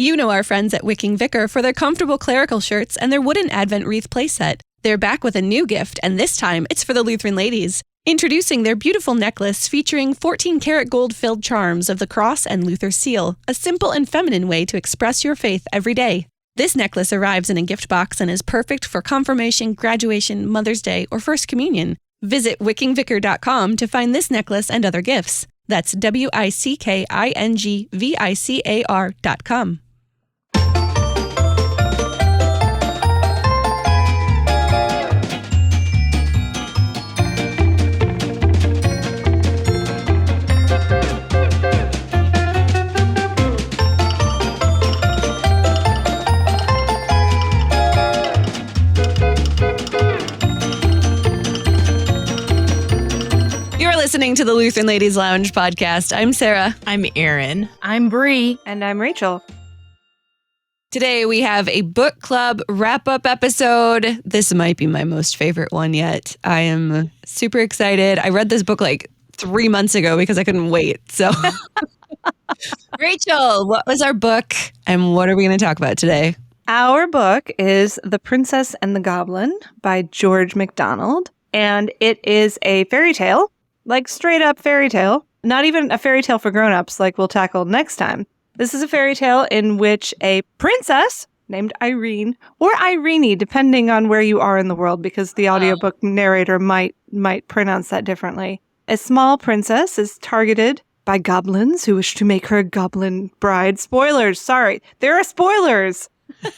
You know our friends at Wicking Vicar for their comfortable clerical shirts and their wooden Advent wreath playset. They're back with a new gift, and this time it's for the Lutheran ladies. Introducing their beautiful necklace featuring 14-karat gold-filled charms of the cross and Luther's seal, a simple and feminine way to express your faith every day. This necklace arrives in a gift box and is perfect for confirmation, graduation, Mother's Day, or First Communion. Visit wickingvicar.com to find this necklace and other gifts. That's wickingvicar.com. Listening to the Lutheran Ladies Lounge podcast. I'm Sarah. I'm Erin. I'm Bree. And I'm Rachel. Today we have a book club wrap-up episode. This might be my most favorite one yet. I am super excited. I read this book like 3 months ago because I couldn't wait. So, Rachel, what was our book and what are we going to talk about today? Our book is The Princess and the Goblin by George MacDonald. And it is a fairy tale. Like straight up fairy tale, not even a fairy tale for grown-ups like we'll tackle next time. This is a fairy tale in which a princess named Irene, or Irene, depending on where you are in the world, because the audiobook narrator might pronounce that differently. A small princess is targeted by goblins who wish to make her a goblin bride. Spoilers, sorry, there are spoilers.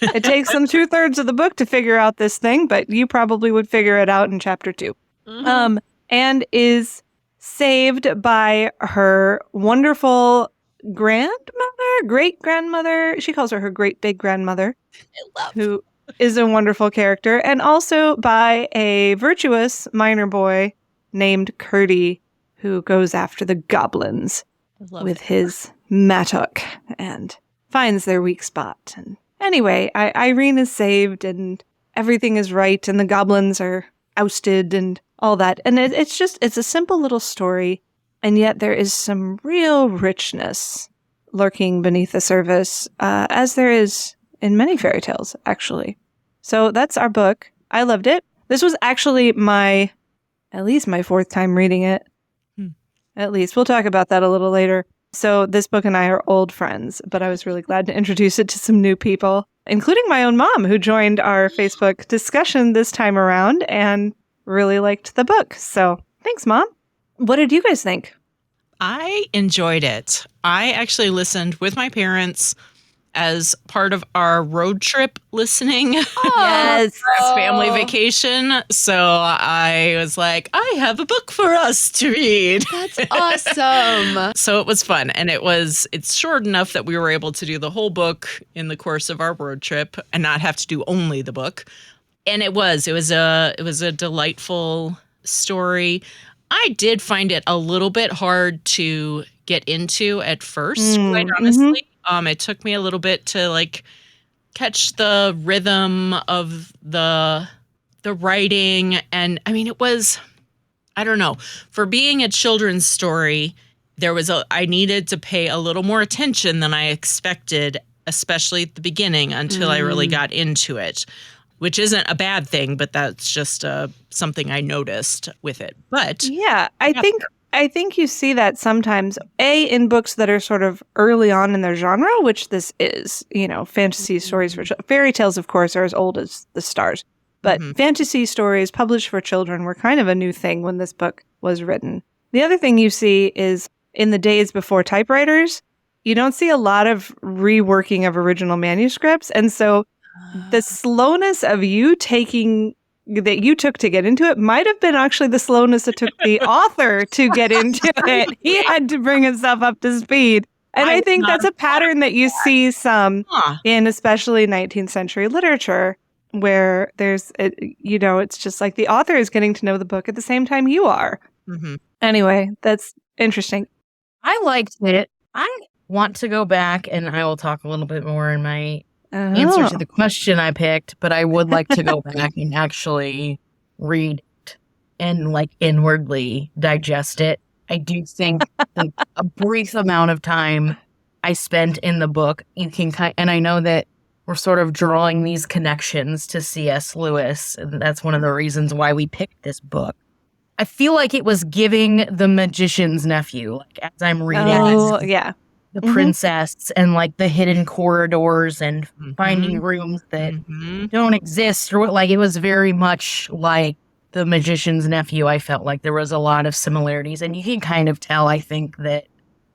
It takes them 2/3 of the book to figure out this thing, but you probably would figure it out in chapter 2. Mm-hmm. And is saved by her wonderful great-grandmother. She calls her great-big-grandmother, who is a wonderful character, and also by a virtuous miner boy named Curdy, who goes after the goblins with his mattock and finds their weak spot. And anyway, Irene is saved, and everything is right, and the goblins are ousted, and all that. And it's a simple little story, and yet there is some real richness lurking beneath the surface, as there is in many fairy tales, actually. So that's our book. I loved it. This was actually at least my 4th time reading it. At least. We'll talk about that a little later. So this book and I are old friends, but I was really glad to introduce it to some new people, including my own mom, who joined our Facebook discussion this time around and really liked the book. So thanks, Mom. What did you guys think? I enjoyed it. I actually listened with my parents as part of our road trip listening. Yes. Family vacation. So I was like, I have a book for us to read. That's awesome. So it was fun. And it's short enough that we were able to do the whole book in the course of our road trip and not have to do only the book. And it was a delightful story. I did find it a little bit hard to get into at first, quite honestly. Mm-hmm. It took me a little bit to catch the rhythm of the writing. And I mean, it was, I don't know, for being a children's story, I needed to pay a little more attention than I expected, especially at the beginning until I really got into it. Which isn't a bad thing, but that's just something I noticed with it. But yeah, I think you see that sometimes, in books that are sort of early on in their genre, which this is, fantasy stories fairy tales, of course, are as old as the stars. But fantasy stories published for children were kind of a new thing when this book was written. The other thing you see is in the days before typewriters, you don't see a lot of reworking of original manuscripts. And so the slowness of you took to get into it might have been actually the slowness it took the author to get into it. He had to bring himself up to speed. And I think that's a pattern that you see some in especially 19th century literature, where it's just like the author is getting to know the book at the same time you are. Mm-hmm. Anyway, that's interesting. I liked it. I want to go back, and I will talk a little bit more in my answer to the question I picked, but I would like to go back and actually read it and inwardly digest it. I do think a brief amount of time I spent in the book, you can and I know that we're sort of drawing these connections to C.S. Lewis, and that's one of the reasons why we picked this book. I feel like it was giving The Magician's Nephew, like as I'm reading the princess and like the hidden corridors and finding rooms that don't exist, or like it was very much like The Magician's Nephew. I felt like there was a lot of similarities, and you can kind of tell, I think, that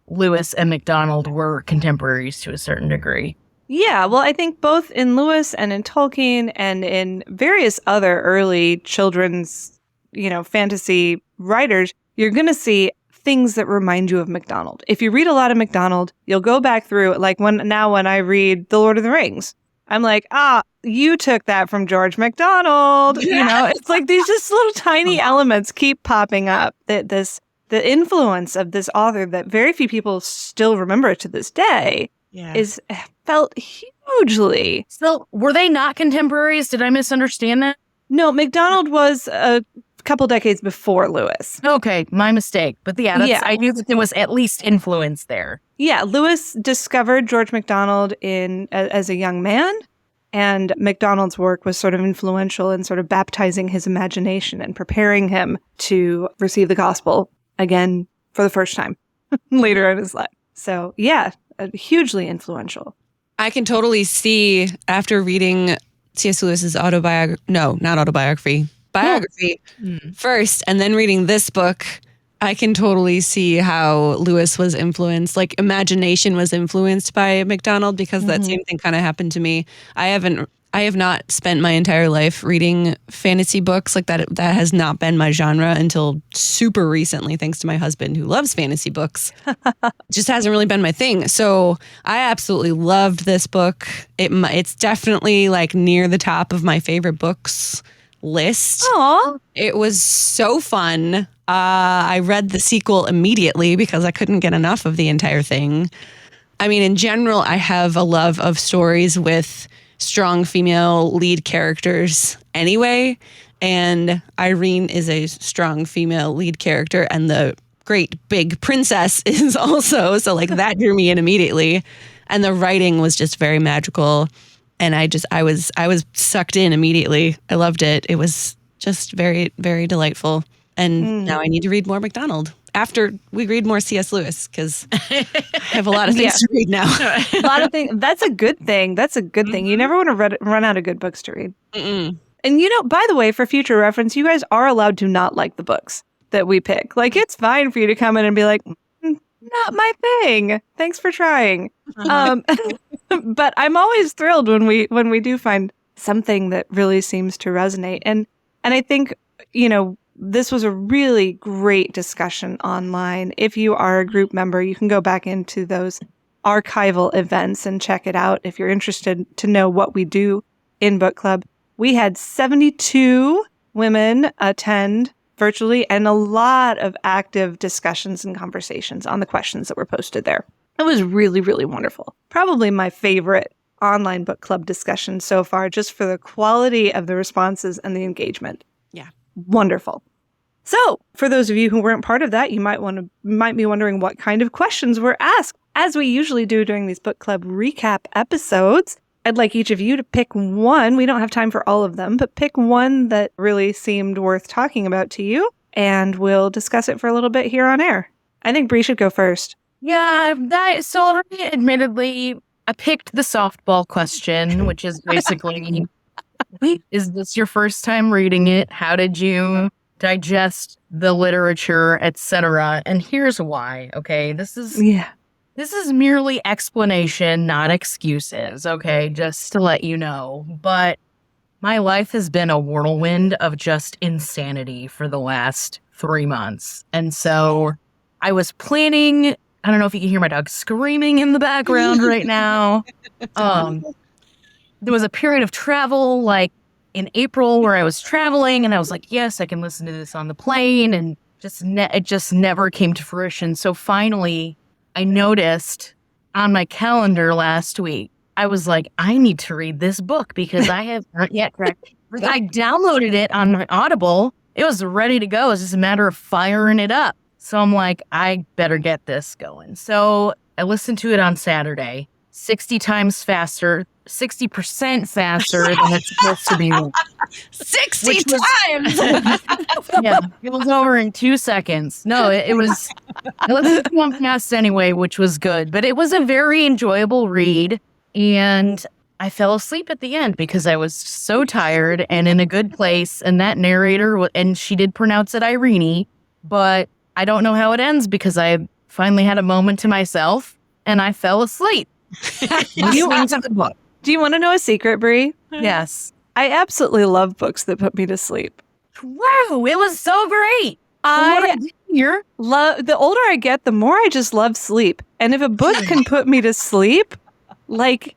Lewis and MacDonald were contemporaries to a certain degree. Yeah, well, I think both in Lewis and in Tolkien and in various other early children's, fantasy writers, you're going to see things that remind you of MacDonald. If you read a lot of MacDonald, you'll go back through, like when I read The Lord of the Rings, I'm like, you took that from George MacDonald. It's like these just little tiny elements keep popping up. The influence of this author that very few people still remember to this day is felt hugely. So were they not contemporaries? Did I misunderstand that? No, MacDonald was a couple decades before Lewis. Okay, my mistake. But I knew that there was at least influence there. Yeah, Lewis discovered George MacDonald as a young man, and MacDonald's work was sort of influential in sort of baptizing his imagination and preparing him to receive the gospel again for the first time later in his life. So yeah, hugely influential. I can totally see, after reading C.S. Lewis's biography first, and then reading this book, I can totally see how Lewis was influenced, like imagination was influenced by MacDonald, because that same thing kind of happened to me. I have not spent my entire life reading fantasy books like that. That has not been my genre until super recently, thanks to my husband who loves fantasy books. Just hasn't really been my thing. So I absolutely loved this book. It's definitely like near the top of my favorite books list. Aww. It was so fun. I read the sequel immediately because I couldn't get enough of the entire thing. I mean, in general, I have a love of stories with strong female lead characters anyway. And Irene is a strong female lead character, and the great big princess is also. So like that drew me in immediately. And the writing was just very magical. And I was sucked in immediately. I loved it. It was just very, very delightful. And now I need to read more MacDonald after we read more C.S. Lewis, because I have a lot of things to read now. A lot of things. That's a good thing. You never want to run out of good books to read. Mm-mm. And by the way, for future reference, you guys are allowed to not like the books that we pick. Like, it's fine for you to come in and be like, not my thing. Thanks for trying. But I'm always thrilled when we do find something that really seems to resonate. And I think, this was a really great discussion online. If you are a group member, you can go back into those archival events and check it out if you're interested to know what we do in book club. We had 72 women attend virtually and a lot of active discussions and conversations on the questions that were posted there. It was really, really wonderful. Probably my favorite online book club discussion so far, just for the quality of the responses and the engagement. Yeah. Wonderful. So, for those of you who weren't part of that, you might be wondering what kind of questions were asked. As we usually do during these book club recap episodes, I'd like each of you to pick one. We don't have time for all of them, but pick one that really seemed worth talking about to you, and we'll discuss it for a little bit here on air. I think Bree should go first. Yeah, admittedly, I picked the softball question, which is basically, is this your first time reading it? How did you digest the literature, etc.? And here's why. Okay, this is merely explanation, not excuses. Okay, just to let you know. But my life has been a whirlwind of just insanity for the last 3 months, and so I was planning. I don't know if you can hear my dog screaming in the background right now. There was a period of travel, like in April, where I was traveling, and I was like, yes, I can listen to this on the plane, and it just never came to fruition. So finally, I noticed on my calendar last week, I was like, I need to read this book because I have not yet cracked. I downloaded it on my Audible. It was ready to go. It's just a matter of firing it up. So I'm like, I better get this going. So I listened to it on Saturday, 60 times faster, 60% faster than it's supposed to be. 60 Which was- times! Yeah, it was over in 2 seconds. No, it was, I listened to one fast anyway, which was good, but it was a very enjoyable read. And I fell asleep at the end because I was so tired and in a good place. And that narrator, and she did pronounce it Irene, but I don't know how it ends because I finally had a moment to myself and I fell asleep. Listening to the book. Do you want to know a secret, Brie? Yes. I absolutely love books that put me to sleep. Wow, it was so great. The older I get, the more I just love sleep. And if a book can put me to sleep, like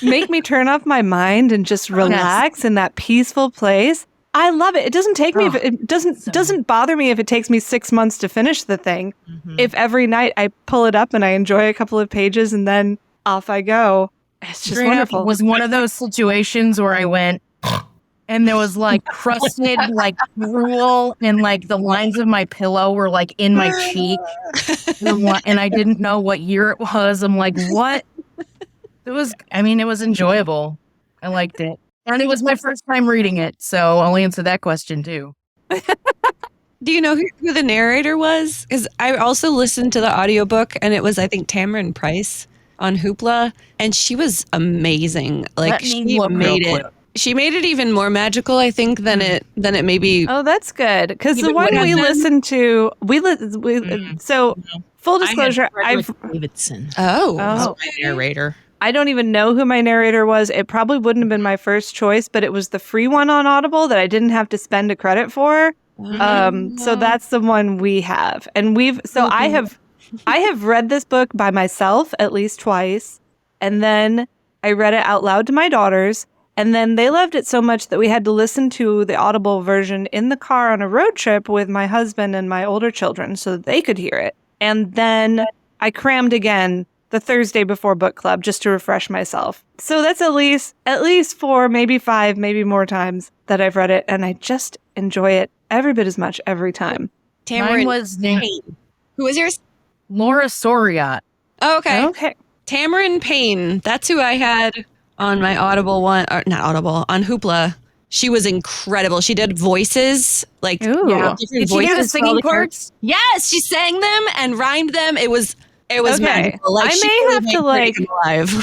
make me turn off my mind and just relax in that peaceful place, I love it. It doesn't take me it doesn't bother me if it takes me 6 months to finish the thing. Mm-hmm. If every night I pull it up and I enjoy a couple of pages and then off I go. It's just wonderful. It was one of those situations where I went and there was like crusted like gruel and like the lines of my pillow were like in my cheek and I didn't know what year it was. I'm like, what? It was enjoyable. I liked it. And it was my first time reading it, so I'll answer that question too. Do you know who the narrator was? Because I also listened to the audiobook and it was, I think, Tamron Price on Hoopla, and she was amazing. Like she made it even more magical, I think, than it maybe. Oh, that's good. Because the one we listened to, so full disclosure, Davidson. Oh, my narrator. I don't even know who my narrator was. It probably wouldn't have been my first choice, but it was the free one on Audible that I didn't have to spend a credit for. So that's the one we have, and I have read this book by myself at least twice, and then I read it out loud to my daughters, and then they loved it so much that we had to listen to the Audible version in the car on a road trip with my husband and my older children so that they could hear it. And then I crammed again the Thursday before book club just to refresh myself. So that's at least 4, maybe 5, maybe more times that I've read it, and I just enjoy it every bit as much every time. Mine was Payne. Who was yours? Laura Soriot. Oh, okay. Tamron Payne. That's who I had on my Audible one, or not Audible, on Hoopla. She was incredible. She did voices, like did she do the singing parts? Yes, she sang them and rhymed them. It was magical. Like, I may have to like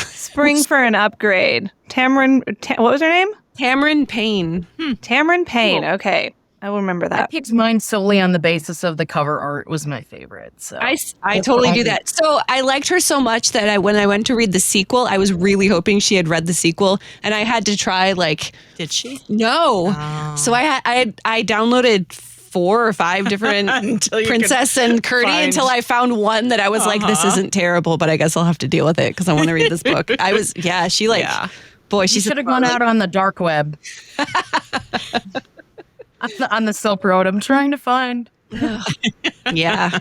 spring for an upgrade. What was her name? Tamron Payne. Tamron Payne. Cool. Okay. I will remember that. I picked mine solely on the basis of the cover art was my favorite. So I totally do that. So I liked her so much that when I went to read the sequel, I was really hoping she had read the sequel, and I had to try Did she? No. Oh. So I downloaded 4 or 5 different Princess and Curdy until I found one that I was like, this isn't terrible, but I guess I'll have to deal with it because I want to read this book. Boy, she should have gone out on the dark web. On the Silk Road, I'm trying to find. Yeah.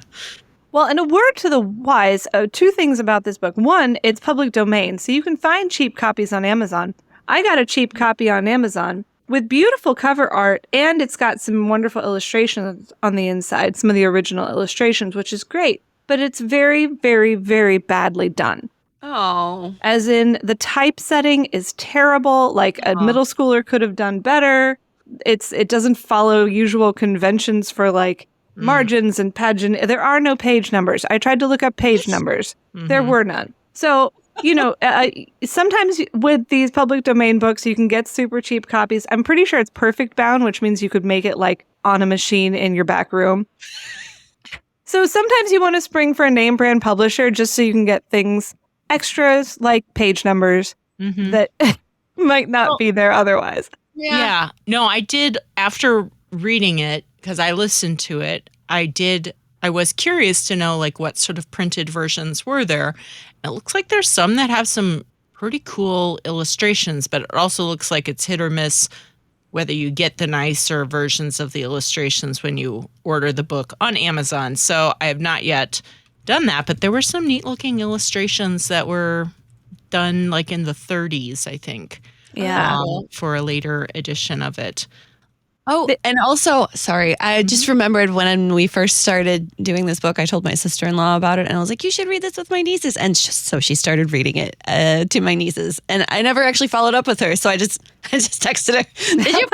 Well, and a word to the wise, 2 things about this book. One, it's public domain, so you can find cheap copies on Amazon. I got a cheap copy on Amazon with beautiful cover art, and it's got some wonderful illustrations on the inside, some of the original illustrations, which is great. But it's very, very, very badly done. Oh. As in, the typesetting is terrible. Like a middle schooler could have done better. It doesn't follow usual conventions for margins and pagina. There are no page numbers. I tried to look up page numbers. There were none. So, sometimes with these public domain books, you can get super cheap copies. I'm pretty sure it's perfect bound, which means you could make it on a machine in your back room. So sometimes you want to spring for a name brand publisher just so you can get things extras like page numbers that might not be there otherwise. Yeah. No, I did, after reading it, because I listened to it, I was curious to know what sort of printed versions were there. It looks like there's some that have some pretty cool illustrations, but it also looks like it's hit or miss whether you get the nicer versions of the illustrations when you order the book on Amazon. So I have not yet done that, but there were some neat looking illustrations that were done in the 30s, I think. Yeah. For a later edition of it. Oh, and also, sorry, I just remembered when we first started doing this book, I told my sister-in-law about it, and I was like, you should read this with my nieces. And so she started reading it to my nieces. And I never actually followed up with her, so I just texted her. Did you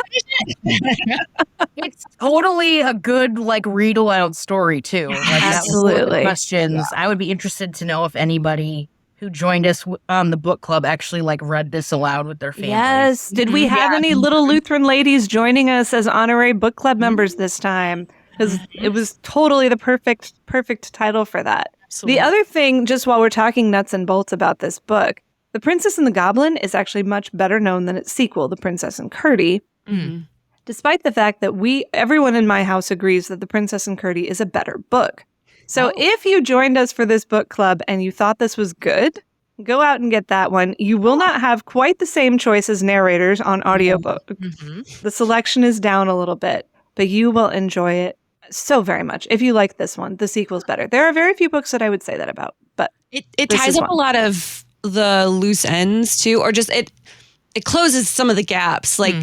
finish it? It's totally a good, like, read-aloud story, too. Like, that was one of the questions. Yeah. I would be interested to know if anybody who joined us on the book club actually like read this aloud with their families. Yes. Did we have any little Lutheran ladies joining us as honorary book club members this time? Because it was totally the perfect title for that. Absolutely. The other thing, just while we're talking nuts and bolts about this book, The Princess and the Goblin is actually much better known than its sequel, The Princess and Curdie. Mm-hmm. Despite the fact that everyone in my house agrees that The Princess and Curdie is a better book. So if you joined us for this book club and you thought this was good, go out and get that one. You will not have quite the same choice as narrators on audiobook. Mm-hmm. The selection is down a little bit, but you will enjoy it so very much. If you like this one, the sequel's better. There are very few books that I would say that about, but it ties up a lot of the loose ends too, or just it closes some of the gaps. Like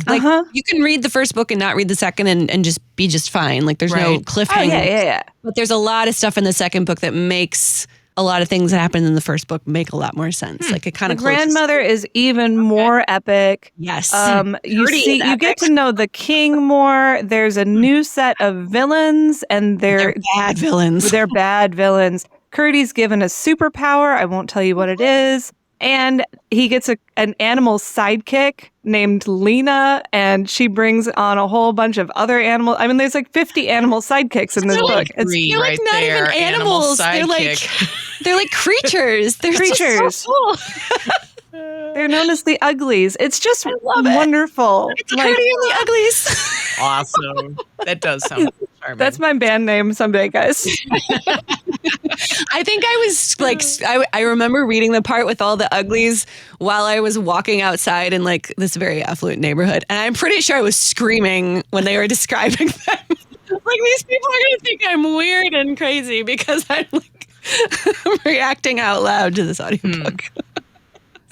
you can read the first book and not read the second and just be just fine. Like there's no cliffhanger. Oh, yeah. But there's a lot of stuff in the second book that makes a lot of things that happen in the first book make a lot more sense. Like it kind of grandmother is even more epic. Yes. You get to know the king more. There's a new set of villains and they're bad villains. They're bad villains. Curdie's given a superpower. I won't tell you what it is. And he gets an animal sidekick named Lena, and she brings on a whole bunch of other animals. I mean, there's like 50 animal sidekicks in this book. They're like not even animals. They're like creatures. They're creatures. So cool. They're known as the Uglies. It's just wonderful. It's Curdie and the Uglies. Awesome. That does sound charming. That's my band name someday, guys. I think I was like, I remember reading the part with all the Uglies while I was walking outside in like this very affluent neighborhood. And I'm pretty sure I was screaming when they were describing them. Like these people are going to think I'm weird and crazy because I'm like reacting out loud to this audiobook.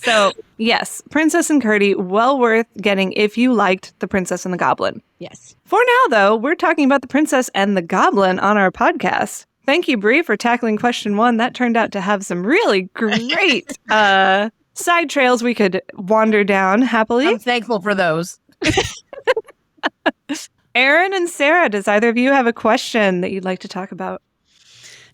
So, yes, Princess and Curdie, well worth getting if you liked The Princess and the Goblin. Yes. For now, though, we're talking about The Princess and the Goblin on our podcast. Thank you, Bree, for tackling question 1. That turned out to have some really great side trails we could wander down happily. I'm thankful for those. Erin and Sarah, does either of you have a question that you'd like to talk about?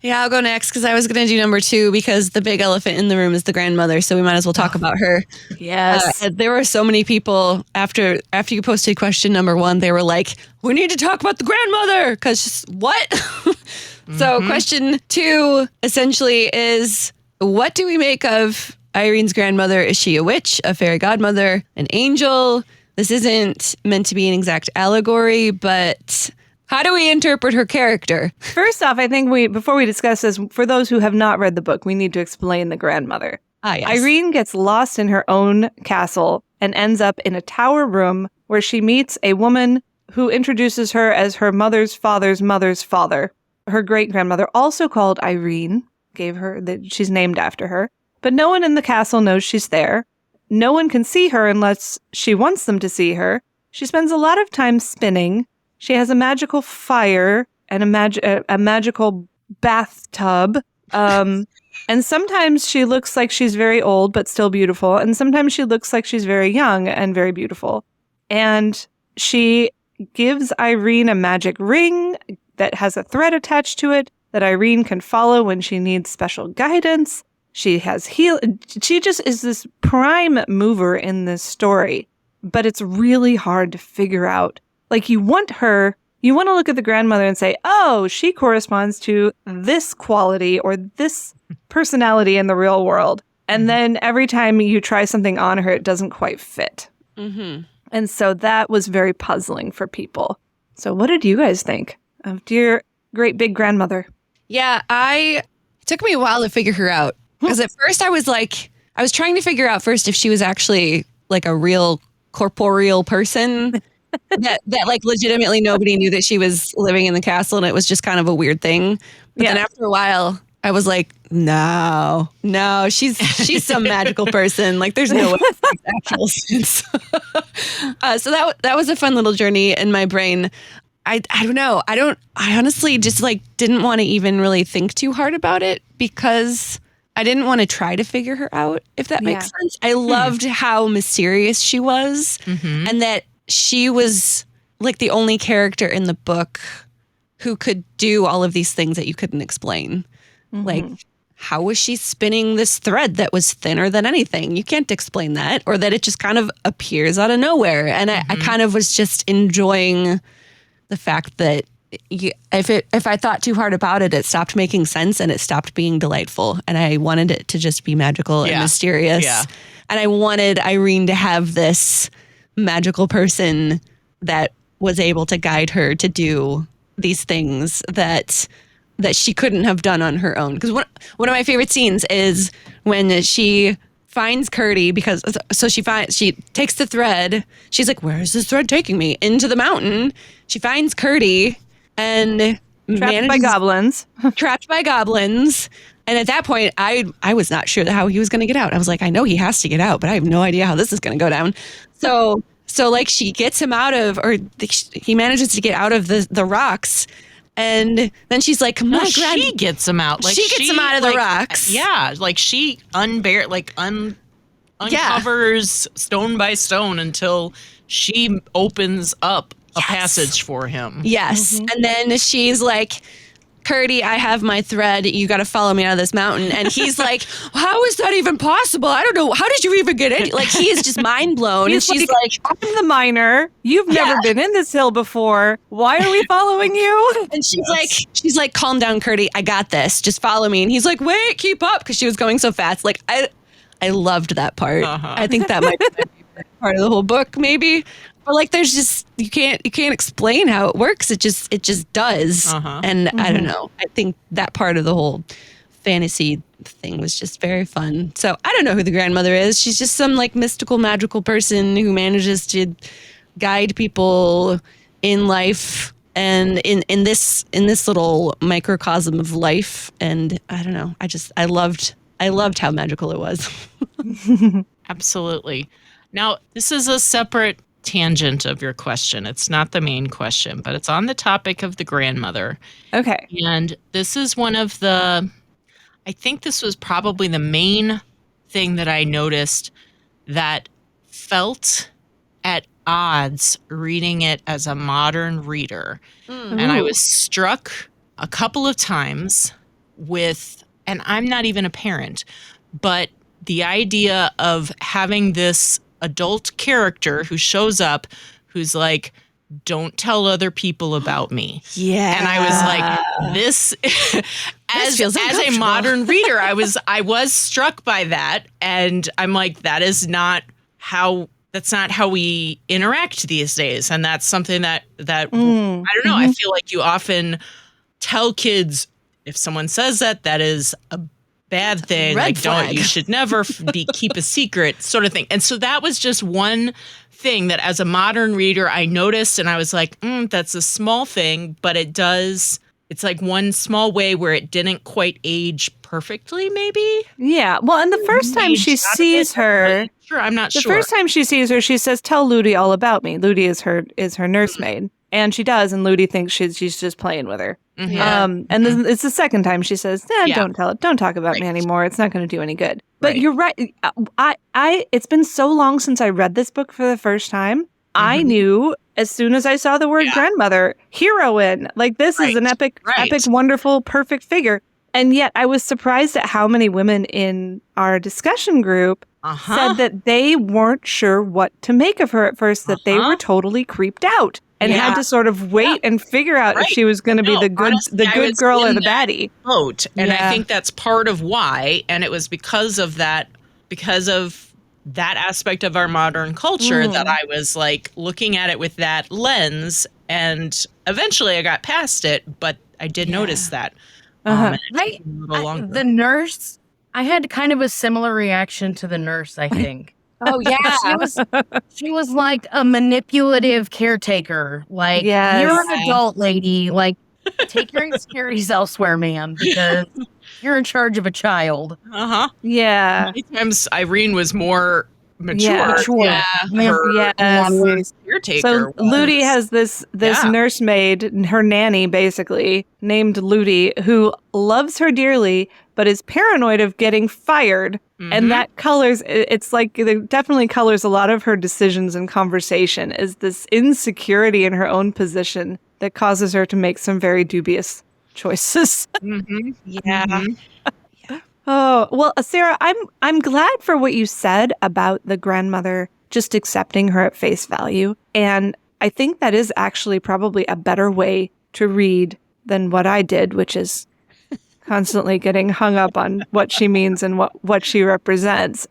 Yeah, I'll go next because I was going to do number 2 because the big elephant in the room is the grandmother, so we might as well talk about her. Yes. There were so many people after you posted question number 1, they were like, we need to talk about the grandmother because what? So question 2 essentially is, what do we make of Irene's grandmother? Is she a witch, a fairy godmother, an angel? This isn't meant to be an exact allegory, but how do we interpret her character? First off, I think before we discuss this, for those who have not read the book, we need to explain the grandmother. Yes. Irene gets lost in her own castle and ends up in a tower room where she meets a woman who introduces her as her mother's father's mother's father. Her great-grandmother, also called Irene, gave her that she's named after her. But no one in the castle knows she's there. No one can see her unless she wants them to see her. She spends a lot of time spinning. She has a magical fire and a magical bathtub. And sometimes she looks like she's very old but still beautiful. And sometimes she looks like she's very young and very beautiful. And she gives Irene a magic ring that has a thread attached to it that Irene can follow when she needs special guidance. She has she just is this prime mover in this story, but it's really hard to figure out. Like you want to look at the grandmother and say, oh, she corresponds to this quality or this personality in the real world. And then every time you try something on her, it doesn't quite fit. Mm-hmm. And so that was very puzzling for people. So what did you guys think of dear great big grandmother? Yeah, it took me a while to figure her out. Because at first I was trying to figure out first if she was actually like a real corporeal person that like legitimately nobody knew that she was living in the castle and it was just kind of a weird thing. But then after a while, I was like, no, she's some magical person. Like, there's no way it makes actual sense. So that was a fun little journey in my brain. I don't know. I honestly just like didn't want to even really think too hard about it because I didn't want to try to figure her out, if that makes sense. I loved how mysterious she was and that she was like the only character in the book who could do all of these things that you couldn't explain. Like, how was she spinning this thread that was thinner than anything? You can't explain that, or that it just kind of appears out of nowhere. And I kind of was just enjoying the fact that if I thought too hard about it, it stopped making sense and it stopped being delightful. And I wanted it to just be magical and mysterious. Yeah. And I wanted Irene to have this magical person that was able to guide her to do these things that she couldn't have done on her own. Because one of my favorite scenes is when she finds Curdy, because she takes the thread. She's like, where is this thread taking me? Into the mountain. She finds Curdy and trapped by goblins. Trapped by goblins. And at that point, I was not sure how he was going to get out. I was like, I know he has to get out, but I have no idea how this is going to go down. So like she gets him out of, or he manages to get out of the rocks. And then she's like, come on, she gets him out. Like she gets him out of the rocks. Yeah. Like she uncovers stone by stone until she opens up a passage for him. Yes. And then she's like, Curdy, I have my thread. You got to follow me out of this mountain. And he's like, how is that even possible? I don't know. How did you even get in? Like, he is just mind blown. And she's like, I'm the miner. You've never been in this hill before. Why are we following you? And she's like, calm down, Curdy. I got this. Just follow me. And he's like, wait, keep up. Because she was going so fast. Like, I loved that part. I think that might be my favorite part of the whole book, maybe. But like, there's just you can't explain how it works. It just does. And I don't know. I think that part of the whole fantasy thing was just very fun. So I don't know who the grandmother is. She's just some like mystical, magical person who manages to guide people in life and in this little microcosm of life. And I don't know. I loved how magical it was. Absolutely. Now, this is a separate tangent of your question. It's not the main question, but it's on the topic of the grandmother. Okay. And this is I think this was probably the main thing that I noticed that felt at odds reading it as a modern reader. And I was struck a couple of times with, and I'm not even a parent, but the idea of having this adult character who shows up who's like, don't tell other people about me. Yeah. And I was like, this as a modern reader, I was struck by that. And I'm like, that's not how we interact these days. And that's something that I don't know. I feel like you often tell kids, if someone says that is a bad thing, like you should never keep a secret, sort of thing. And so that was just one thing that as a modern reader I noticed, and I was like, that's a small thing, but it's like one small way where it didn't quite age perfectly, maybe. Yeah. Well, and the first time she sees her, I'm not sure. The first time she sees her, she says, "Tell Ludi all about me." Ludi is her nursemaid. And she does, and Ludi thinks she's just playing with her. And then it's the second time she says, don't tell it. Don't talk about me anymore. It's not going to do any good. But you're right. It's been so long since I read this book for the first time. I knew as soon as I saw the word grandmother, heroine, like this is an epic, wonderful, perfect figure. And yet I was surprised at how many women in our discussion group said that they weren't sure what to make of her at first, that they were totally creeped out. And had to sort of wait and figure out if she was going to be the good girl or the baddie. And I think that's part of why. And it was because of that aspect of our modern culture that I was like looking at it with that lens. And eventually I got past it, but I did notice that. The nurse, I had kind of a similar reaction to the nurse, I think. Oh yeah, she was like a manipulative caretaker. Like, you're an adult lady. Like, take your insecurities elsewhere, ma'am. Because You're in charge of a child. Uh-huh. Yeah. Many times Irene was more mature. Yeah. Mature. Her Yes. caretaker. So Ludi has this Yeah. nursemaid, her nanny basically, named Ludi, who loves her dearly, but is paranoid of getting fired. And that colors, it's like, it definitely colors a lot of her decisions and conversation, is this insecurity in her own position that causes her to make some very dubious choices. Yeah. Oh, well, Sarah, I'm glad for what you said about the grandmother just accepting her at face value. And I think that is actually probably a better way to read than what I did, which is constantly getting hung up on what she means and what she represents.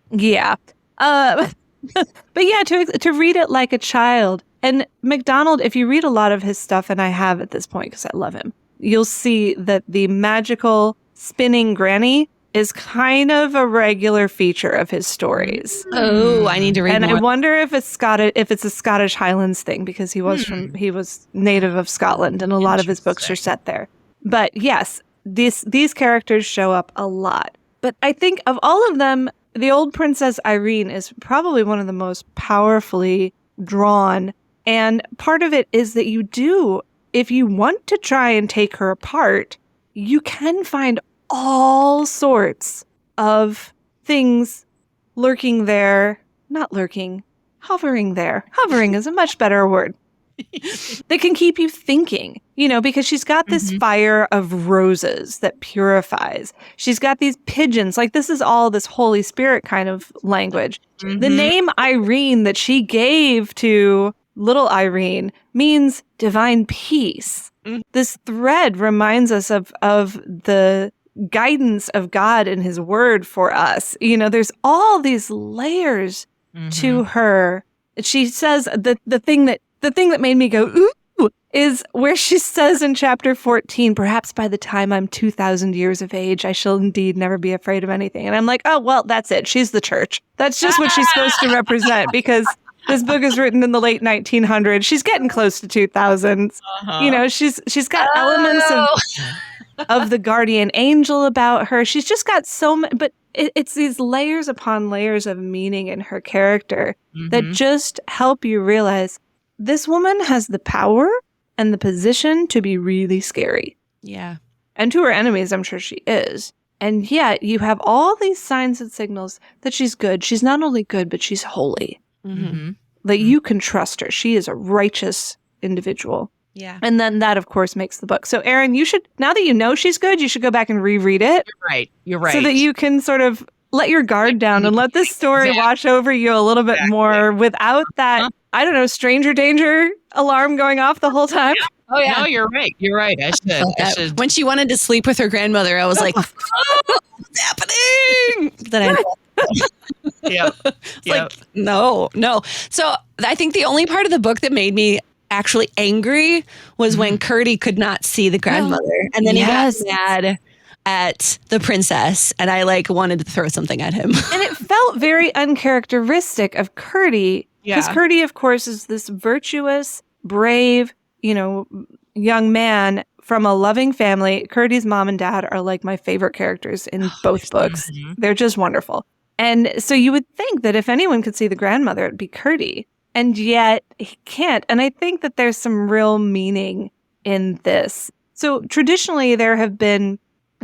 Yeah. But yeah, to read it like a child. And MacDonald, if you read a lot of his stuff, and I have at this point because I love him, you'll see that the magical spinning granny is kind of a regular feature of his stories. Oh, I need to read And more. I wonder if it's a Scottish Highlands thing, because he was native of Scotland, and a lot of his books are set there. But yes, these characters show up a lot. But I think of all of them, the old Princess Irene is probably one of the most powerfully drawn. And part of it is that if you want to try and take her apart, you can find all sorts of things hovering there. Hovering is a much better word. That can keep you thinking, because she's got this fire of roses that purifies. She's got these pigeons. Like, this is all this Holy Spirit kind of language. The name Irene that she gave to little Irene means divine peace. This thread reminds us of the guidance of God and his word for us. There's all these layers to her. She says the thing that made me go, ooh, is where she says in chapter 14, perhaps by the time I'm 2,000 years of age, I shall indeed never be afraid of anything. And I'm like, oh, well, that's it. She's the church. That's just what she's supposed to represent, because this book is written in the late 1900s. She's getting close to 2000s. She's got elements of the guardian angel about her. She's just got so much, but it's these layers upon layers of meaning in her character that just help you realize this woman has the power and the position to be really scary. Yeah. And to her enemies, I'm sure she is. And yet you have all these signs and signals that she's good. She's not only good, but she's holy. That you can trust her. She is a righteous individual. Yeah. And then that, of course, makes the book. So, Erin, you should, now that you know she's good, you should go back and reread it. You're right. So that you can sort of let your guard down and let this story wash over you a little bit more without that, I don't know, stranger danger alarm going off the whole time. Oh, yeah. No, you're right. You're right. I should. When she wanted to sleep with her grandmother, I was like, oh, what's happening? Like, no. So I think the only part of the book that made me actually angry was when Curdy could not see the grandmother. And then he got mad at the princess, and I wanted to throw something at him. And it felt very uncharacteristic of Curdy, because Curdy, of course, is this virtuous, brave, young man from a loving family. Curdy's mom and dad are like my favorite characters in both books. They're just wonderful. And so you would think that if anyone could see the grandmother, it'd be Curdy. And yet he can't. And I think that there's some real meaning in this. So traditionally, there have been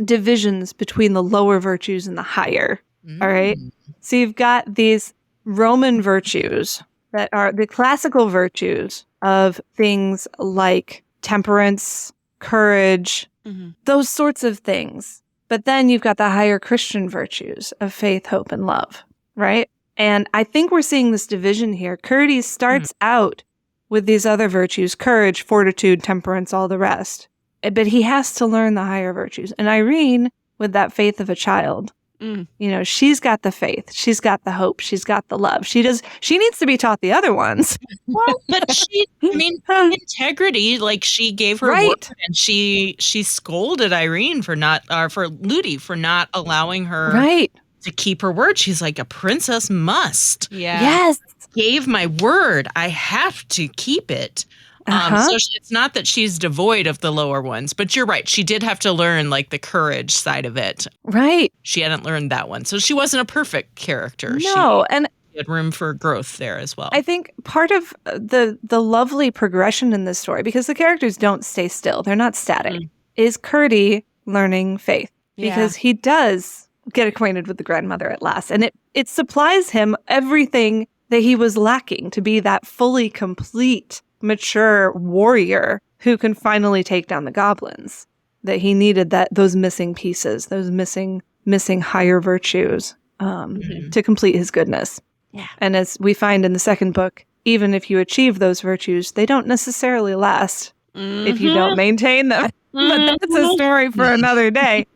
divisions between the lower virtues and the higher. All right. So you've got these Roman virtues that are the classical virtues of things like temperance, courage, those sorts of things. But then you've got the higher Christian virtues of faith, hope, and love, right? And I think we're seeing this division here. Curdy starts out with these other virtues, courage, fortitude, temperance, all the rest. But he has to learn the higher virtues. And Irene, with that faith of a child, she's got the faith, she's got the hope, she's got the love. She needs to be taught the other ones. Well, but integrity, she gave her word, and she scolded Irene for Ludi for not allowing her to keep her word. She's like, a princess must. Yeah. Yes. Gave my word. I have to keep it. So it's not that she's devoid of the lower ones, but you're right. She did have to learn like the courage side of it. Right. She hadn't learned that one. So she wasn't a perfect character. No, and she had room for growth there as well. I think part of the lovely progression in this story, because the characters don't stay still, they're not static, is Curdy learning faith. Because he does get acquainted with the grandmother at last. And it supplies him everything that he was lacking to be that fully complete, mature warrior who can finally take down the goblins. That he needed those missing pieces, those missing higher virtues to complete his goodness. Yeah. And as we find in the second book, even if you achieve those virtues, they don't necessarily last if you don't maintain them. But that's a story for another day.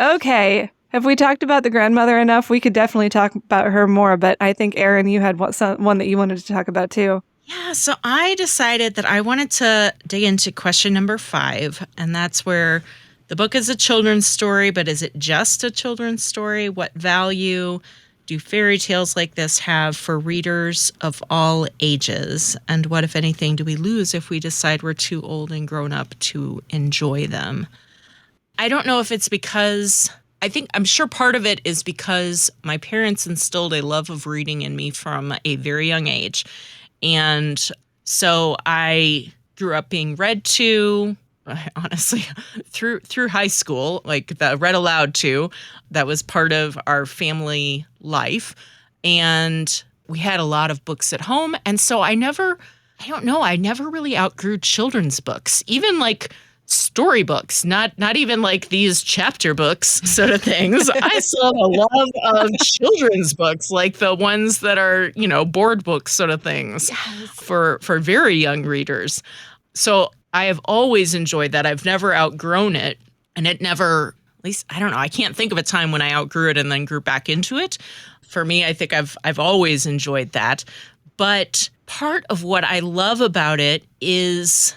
Okay. Have we talked about the grandmother enough? We could definitely talk about her more, but I think, Erin, you had one that you wanted to talk about too. Yeah, so I decided that I wanted to dig into question number 5, and that's where the book is a children's story, but is it just a children's story? What value do fairy tales like this have for readers of all ages? And what, if anything, do we lose if we decide we're too old and grown up to enjoy them? I don't know if it's because... I'm sure part of it is because my parents instilled a love of reading in me from a very young age. And so I grew up being read to, honestly, through high school, like read aloud to. That was part of our family life. And we had a lot of books at home. And so I never really outgrew children's books, even like storybooks, not even like these chapter books sort of things. I still have a love of children's books, like the ones that are, board books sort of things for very young readers. So I have always enjoyed that. I've never outgrown it, and it never, at least, I don't know, I can't think of a time when I outgrew it and then grew back into it. For me, I think I've always enjoyed that. But part of what I love about it is...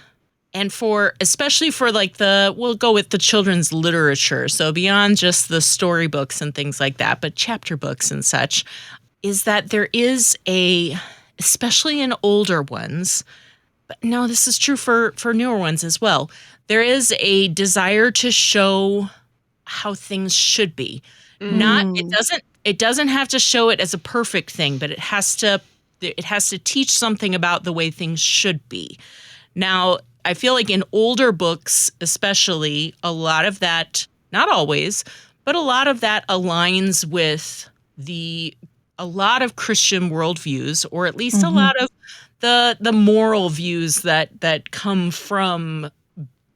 And especially for we'll go with the children's literature. So beyond just the storybooks and things like that, but chapter books and such, is that there is especially in older ones, but no, this is true for newer ones as well. There is a desire to show how things should be. It doesn't have to show it as a perfect thing, but it has to teach something about the way things should be. Now, I feel like in older books, especially, a lot of that, not always, but a lot of that aligns with a lot of Christian worldviews, or at least a lot of the moral views that come from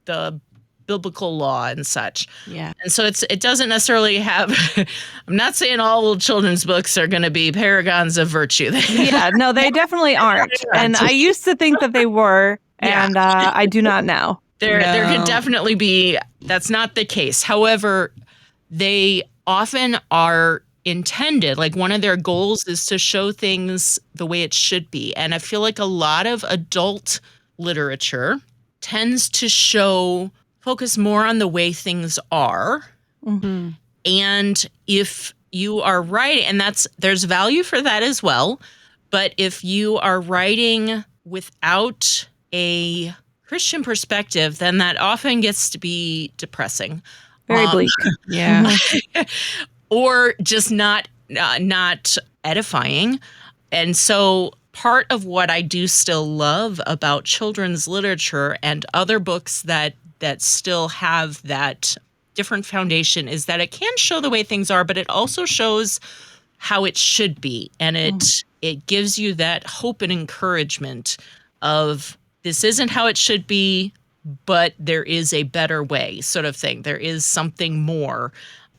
the biblical law and such. Yeah. And so it doesn't necessarily have, I'm not saying all children's books are going to be paragons of virtue. Yeah, no, they definitely aren't. And I used to think that they were. And I do not now. There could definitely be, that's not the case. However, they often are intended, like one of their goals is to show things the way it should be. And I feel like a lot of adult literature tends to focus more on the way things are. Mm-hmm. And if you are writing, and there's value for that as well, but if you are writing without a Christian perspective, then that often gets to be depressing. Very bleak. Yeah. Or just not edifying. And so part of what I do still love about children's literature and other books that still have that different foundation is that it can show the way things are, but it also shows how it should be. And it gives you that hope and encouragement of, this isn't how it should be, but there is a better way, sort of thing. There is something more.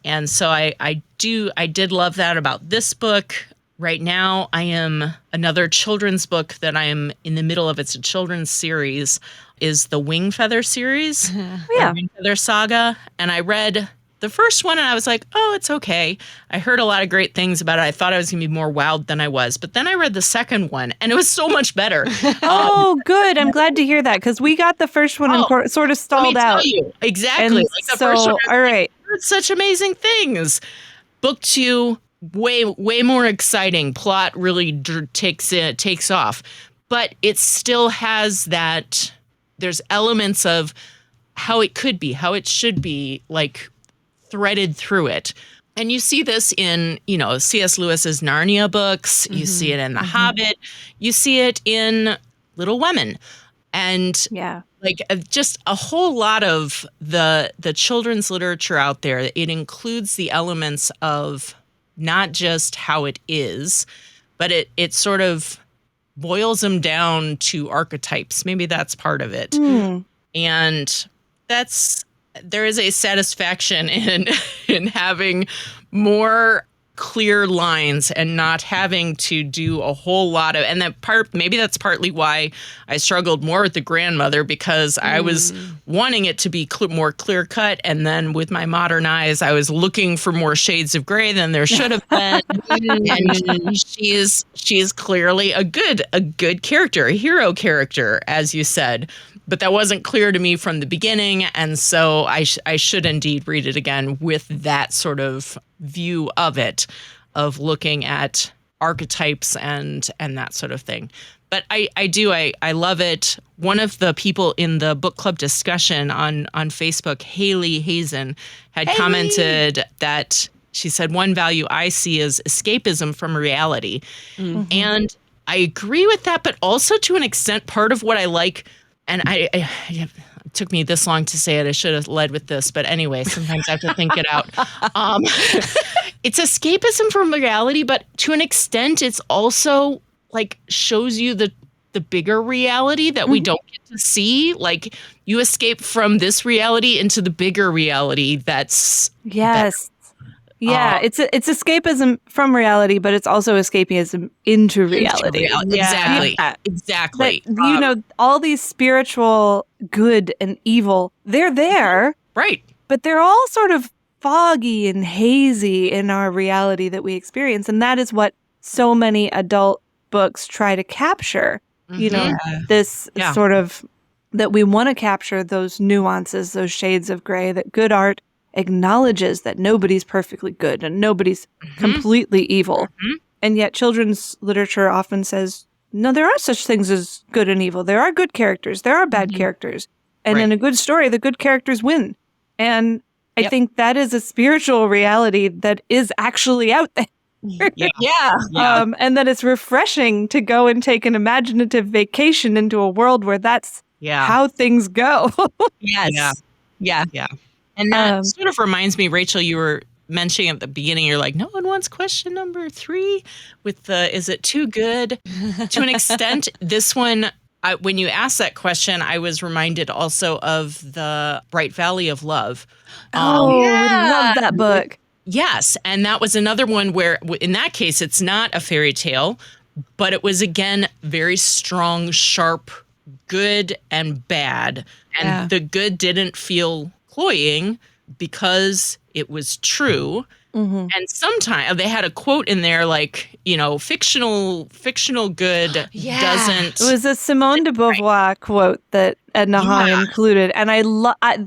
And so I did love that about this book. Right now, I am another children's book that I am in the middle of. It's a children's series, is the Wing Feather series, Wing Feather Saga. And I read the first one and I was like, oh, it's okay. I heard a lot of great things about it. I thought I was going to be more wowed than I was. But then I read the second one and it was so much better. Oh, good. I'm glad to hear that, because we got the first one and sort of stalled out. Exactly. And like the first one, all right. Such amazing things. Book 2, way more exciting. Plot really takes off. but it still has that, there's elements of how it could be, how it should be, like threaded through it. And you see this in, C.S. Lewis's Narnia books. You see it in The Hobbit. You see it in Little Women. And just a whole lot of the children's literature out there, it includes the elements of not just how it is, but it sort of boils them down to archetypes. Maybe that's part of it. And there is a satisfaction in having more clear lines and not having to do a whole lot of, and maybe that's partly why I struggled more with the grandmother, because I was wanting it to be more clear cut, and then with my modern eyes I was looking for more shades of gray than there should have been. And she is clearly a good character, a hero character, as you said. But that wasn't clear to me from the beginning, and so I should indeed read it again with that sort of view of it, of looking at archetypes and that sort of thing. But I love it. One of the people in the book club discussion on Facebook, Haley Hazen, had commented that she said, one value I see is escapism from reality. And I agree with that, but also to an extent, part of what I like, and it took me this long to say it. I should have led with this, but anyway, sometimes I have to think it out. It's escapism from reality, but to an extent, it's also like shows you the bigger reality that we don't get to see. Like you escape from this reality into the bigger reality. That's better. Yeah, it's escapism from reality, but it's also escapism into reality. Exactly. Exactly. That, all these spiritual good and evil, they're there. Right. But they're all sort of foggy and hazy in our reality that we experience. And that is what so many adult books try to capture. This sort of, that we want to capture those nuances, those shades of gray, that good art acknowledges that nobody's perfectly good and nobody's completely evil. And yet children's literature often says, no, there are such things as good and evil. There are good characters. There are bad characters. And in a good story, the good characters win. And I think that is a spiritual reality that is actually out there. And that it's refreshing to go and take an imaginative vacation into a world where that's how things go. And that sort of reminds me, Rachel, you were mentioning at the beginning, you're like, no one wants question number 3 with the, is it too good? To an extent, this one, when you asked that question, I was reminded also of the Bright Valley of Love. I love that book. Yes. And that was another one where, in that case, it's not a fairy tale, but it was, again, very strong, sharp, good and bad. And the good didn't feel cloying because it was true. And sometimes they had a quote in there like, fictional good doesn't. It was a Simone de Beauvoir quote that Edna Hahn included. And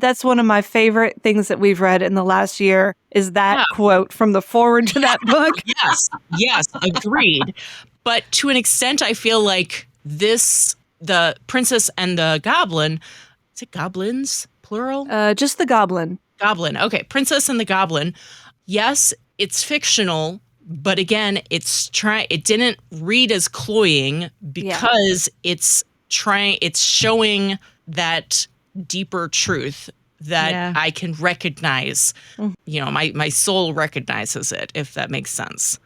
that's one of my favorite things that we've read in the last year is that quote from the foreword to that book. Yes, agreed. But to an extent, I feel like the Princess and the Goblin, is it goblins? Plural? Just the Goblin. Goblin. Okay. Princess and the Goblin. Yes, it's fictional, but again, it didn't read as cloying because it's showing that deeper truth that I can recognize. My soul recognizes it, if that makes sense.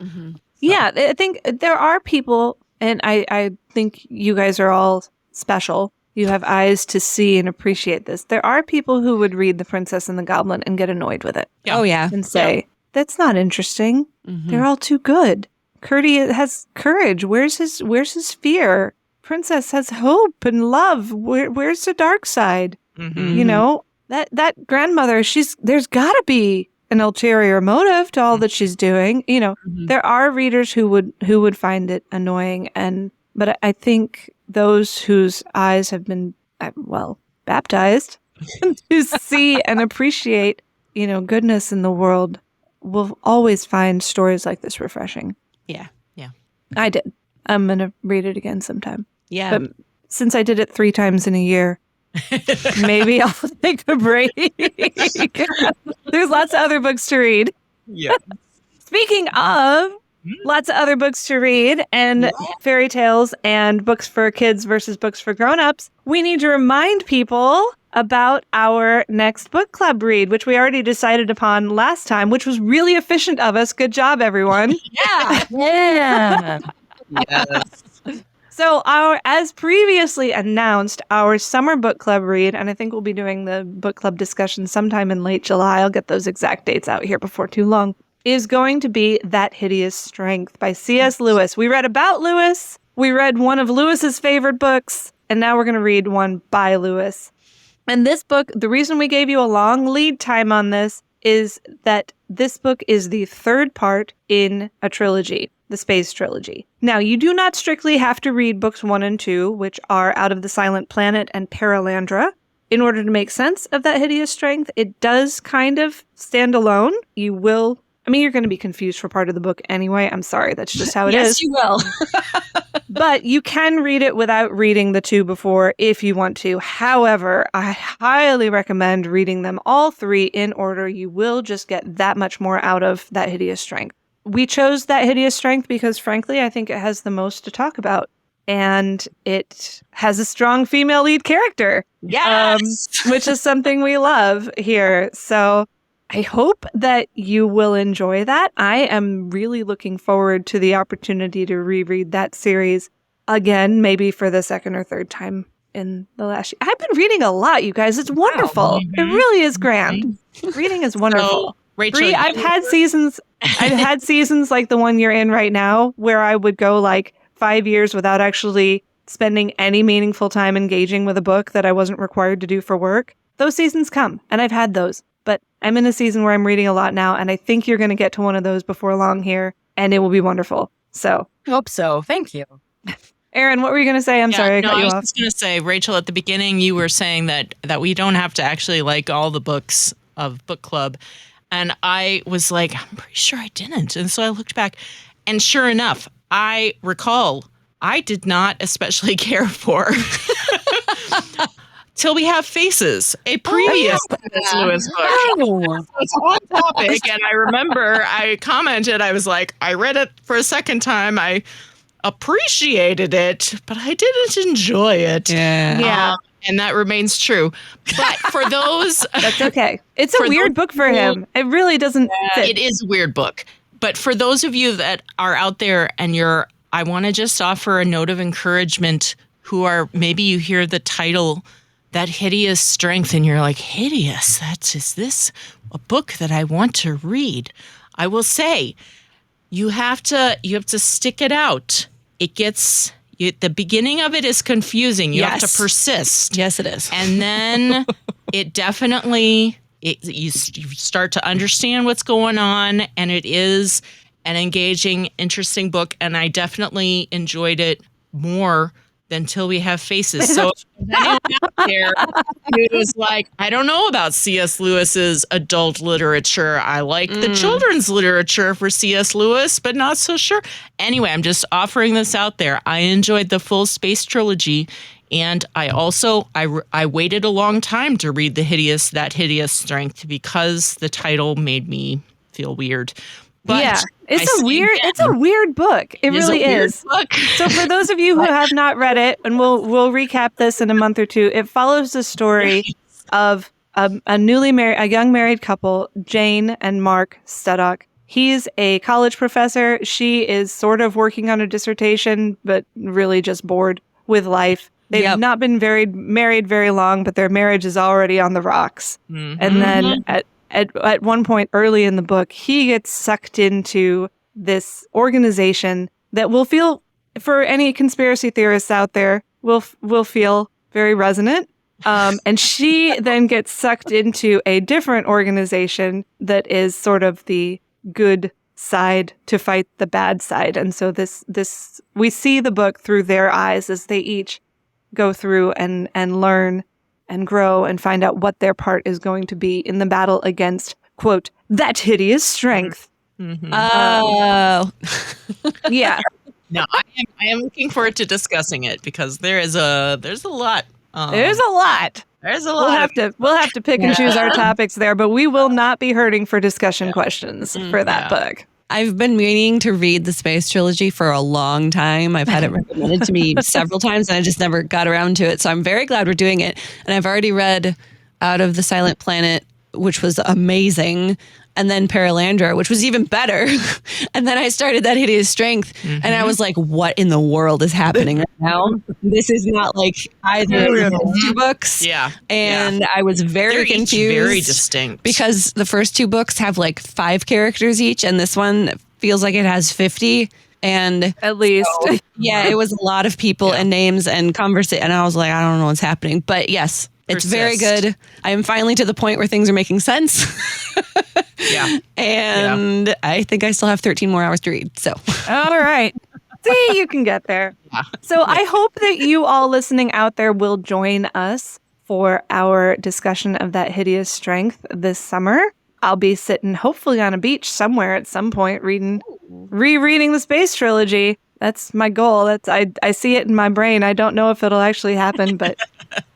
Yeah, I think there are people, and I think you guys are all special. You have eyes to see and appreciate this. There are people who would read The Princess and the Goblin and get annoyed with it. And say, that's not interesting. They're all too good. Curdy has courage. Where's his fear? Princess has hope and love. Where's the dark side? That grandmother, there's got to be an ulterior motive to all that she's doing. There are readers who would find it annoying, but I think those whose eyes have been, baptized to see and appreciate, goodness in the world will always find stories like this refreshing. Yeah. I did. I'm going to read it again sometime. Yeah. But since I did it 3 times in a year, maybe I'll take a break. There's lots of other books to read. Yeah. Speaking of lots of other books to read and fairy tales and books for kids versus books for grown-ups, we need to remind people about our next book club read, which we already decided upon last time, which was really efficient of us. Good job, everyone. Yeah. Yes. So as previously announced, our summer book club read, and I think we'll be doing the book club discussion sometime in late July, I'll get those exact dates out here before too long, is going to be That Hideous Strength by C.S. Lewis. We read about Lewis, we read one of Lewis's favorite books, and now we're going to read one by Lewis. And this book, the reason we gave you a long lead time on this is that this book is the 3rd part in a trilogy, the Space Trilogy. Now, you do not strictly have to read books 1 and 2, which are Out of the Silent Planet and Paralandra, in order to make sense of That Hideous Strength. It does kind of stand alone. You will, you're going to be confused for part of the book anyway. I'm sorry, that's just how it is. Yes, you will. But you can read it without reading the 2 before if you want to. However, I highly recommend reading them all 3 in order. You will just get that much more out of That Hideous Strength. We chose That Hideous Strength because, frankly, I think it has the most to talk about. And it has a strong female lead character. Yes! Which is something we love here. So I hope that you will enjoy that. I am really looking forward to the opportunity to reread that series again, maybe for the 2nd or 3rd time in the last year. I've been reading a lot, you guys. It's wonderful. Wow. It really is grand. Reading is wonderful. So, Rachel, Bree, I've had seasons like the one you're in right now where I would go like 5 years without actually spending any meaningful time engaging with a book that I wasn't required to do for work. Those seasons come, and I've had those. But I'm in a season where I'm reading a lot now, and I think you're going to get to one of those before long here, and it will be wonderful. So, Hope so. Thank you. Erin, what were you going to say? I'm sorry I cut you was off. just going to say, Rachel, at the beginning, you were saying that we don't have to actually like all the books of book club. And I was like, I'm pretty sure I didn't. And so I looked back, and sure enough, I recall I did not especially care for Till We Have Faces, a previous C.S. Lewis book. Oh. It's on topic, and I remember I commented, I was like, I read it for a second time. I appreciated it, but I didn't enjoy it. Yeah. And that remains true. But for those... That's okay. It's a weird book for him. It really doesn't fit. It is a weird book. But for those of you that are out there and I want to just offer a note of encouragement who are, maybe you hear the title, That Hideous Strength, and you're like, hideous? Is this a book that I want to read? I will say, you have to stick it out. It gets... the beginning of it is confusing. You have to persist. Yes, it is. And then it definitely, you start to understand what's going on, and it is an engaging, interesting book. And I definitely enjoyed it more than Till We Have Faces. So if anyone out there who is like, I don't know about C.S. Lewis's adult literature. I like the children's literature for C.S. Lewis, but not so sure. Anyway, I'm just offering this out there. I enjoyed the full Space Trilogy. And I also, I waited a long time to read That Hideous Strength because the title made me feel weird. But yeah, it's a weird book. It really is. So for those of you who have not read it, and we'll recap this in a month or two, it follows the story of a young married couple, Jane and Mark Studdock. He's a college professor. She is sort of working on a dissertation, but really just bored with life. They've not been married very long, but their marriage is already on the rocks. Mm-hmm. And then at one point early in the book, he gets sucked into this organization that will feel, for any conspiracy theorists out there, will feel very resonant. And she then gets sucked into a different organization that is sort of the good side to fight the bad side. And so this we see the book through their eyes as they each go through and learn and grow and find out what their part is going to be in the battle against, quote, that hideous strength. Mm-hmm. Oh. Yeah. No, I am looking forward to discussing it because there's a lot. There's a lot. There's a lot. We'll have to pick and choose our topics there, but we will not be hurting for discussion questions for that book. I've been meaning to read the Space Trilogy for a long time. I've had it recommended to me several times, and I just never got around to it. So I'm very glad we're doing it. And I've already read Out of the Silent Planet, which was amazing, and then Paralandra, which was even better. And then I started That Hideous Strength, and I was like, what in the world is happening right now? This is not like either of those two books. Yeah. And I was very confused. Each very distinct. Because the first two books have like 5 characters each, and this one feels like it has 50. And at least. So, yeah, it was a lot of people and names and conversation. And I was like, I don't know what's happening. But yes. It's very good. I am finally to the point where things are making sense. And I think I still have 13 more hours to read. So, all right. See, you can get there. So I hope that you all listening out there will join us for our discussion of That Hideous Strength this summer. I'll be sitting hopefully on a beach somewhere at some point rereading the Space Trilogy. That's my goal. I see it in my brain. I don't know if it'll actually happen, but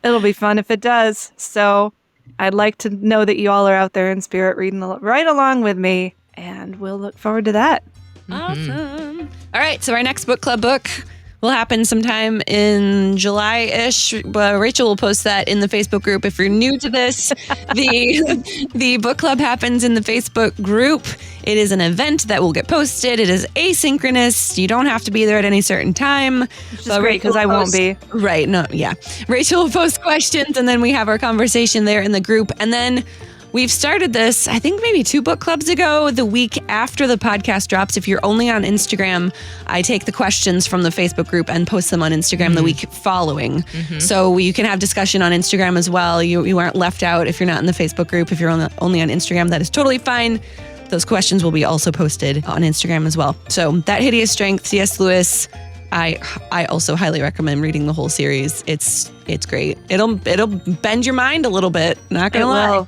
it'll be fun if it does. So I'd like to know that you all are out there in spirit reading right along with me, and we'll look forward to that. Awesome. All right, so our next book club book will happen sometime in July-ish. Rachel will post that in the Facebook group. If you're new to this, the book club happens in the Facebook group. It is an event that will get posted. It is asynchronous. You don't have to be there at any certain time. Which is great because I won't be. Right. No. Yeah. Rachel will post questions, and then we have our conversation there in the group. And then we've started this, I think maybe 2 book clubs ago, the week after the podcast drops. If you're only on Instagram, I take the questions from the Facebook group and post them on Instagram the week following. So you can have discussion on Instagram as well. You aren't left out if you're not in the Facebook group. If you're only on Instagram, that is totally fine. Those questions will be also posted on Instagram as well. So That Hideous Strength, C.S. Lewis. I also highly recommend reading the whole series. It's great. It'll bend your mind a little bit. Not gonna lie.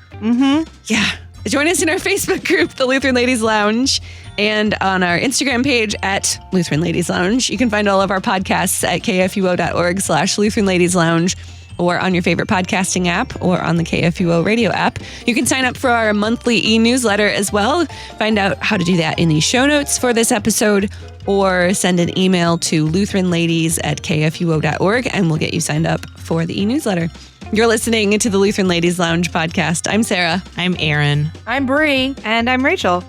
Yeah. Join us in our Facebook group, the Lutheran Ladies Lounge, and on our Instagram page at Lutheran Ladies Lounge. You can find all of our podcasts at kfuo.org/Lutheran Ladies Lounge, or on your favorite podcasting app, or on the KFUO radio app. You can sign up for our monthly e-newsletter as well. Find out how to do that in the show notes for this episode, or send an email to lutheranladies@kfuo.org, and we'll get you signed up for the e-newsletter. You're listening to the Lutheran Ladies Lounge podcast. I'm Sarah. I'm Erin. I'm Bree. And I'm Rachel.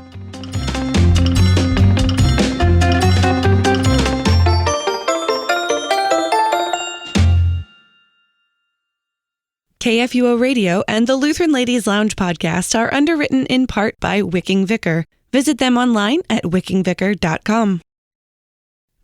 KFUO Radio and the Lutheran Ladies Lounge podcast are underwritten in part by Wicking Vicar. Visit them online at wickingvicar.com.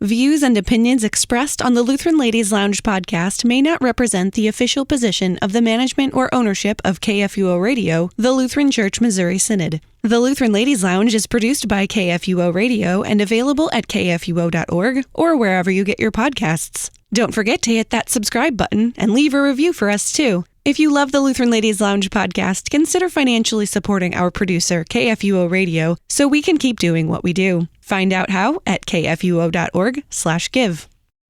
Views and opinions expressed on the Lutheran Ladies Lounge podcast may not represent the official position of the management or ownership of KFUO Radio, the Lutheran Church Missouri Synod. The Lutheran Ladies Lounge is produced by KFUO Radio and available at kfuo.org or wherever you get your podcasts. Don't forget to hit that subscribe button and leave a review for us too. If you love the Lutheran Ladies Lounge podcast, consider financially supporting our producer, KFUO Radio, so we can keep doing what we do. Find out how at kfuo.org/give.